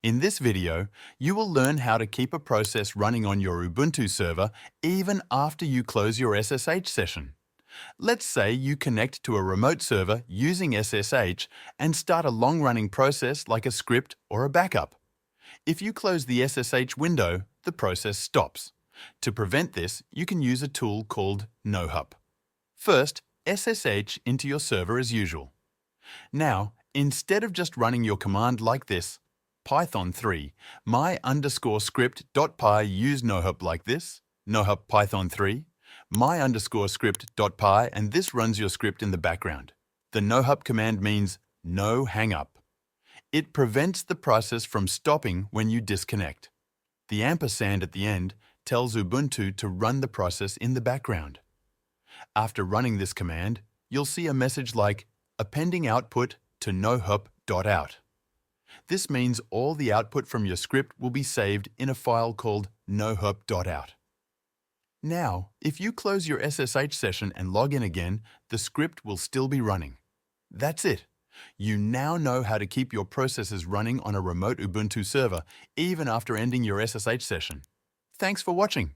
In this video, you will learn how to keep a process running on your Ubuntu server even after you close your SSH session. Let's say you connect to a remote server using SSH and start a long-running process like a script or a backup. If you close the SSH window, the process stops. To prevent this, you can use a tool called nohup. First, SSH into your server as usual. Now, instead of just running your command like this, Python 3, my_script.py use nohup like this, nohup python 3, my_script.py, and this runs your script in the background. The nohup command means no hang up. It prevents the process from stopping when you disconnect. The ampersand at the end tells Ubuntu to run the process in the background. After running this command, you'll see a message like appending output to nohup.out. This means all the output from your script will be saved in a file called nohup.out. Now, if you close your SSH session and log in again, the script will still be running. That's it. You now know how to keep your processes running on a remote Ubuntu server even after ending your SSH session. Thanks for watching.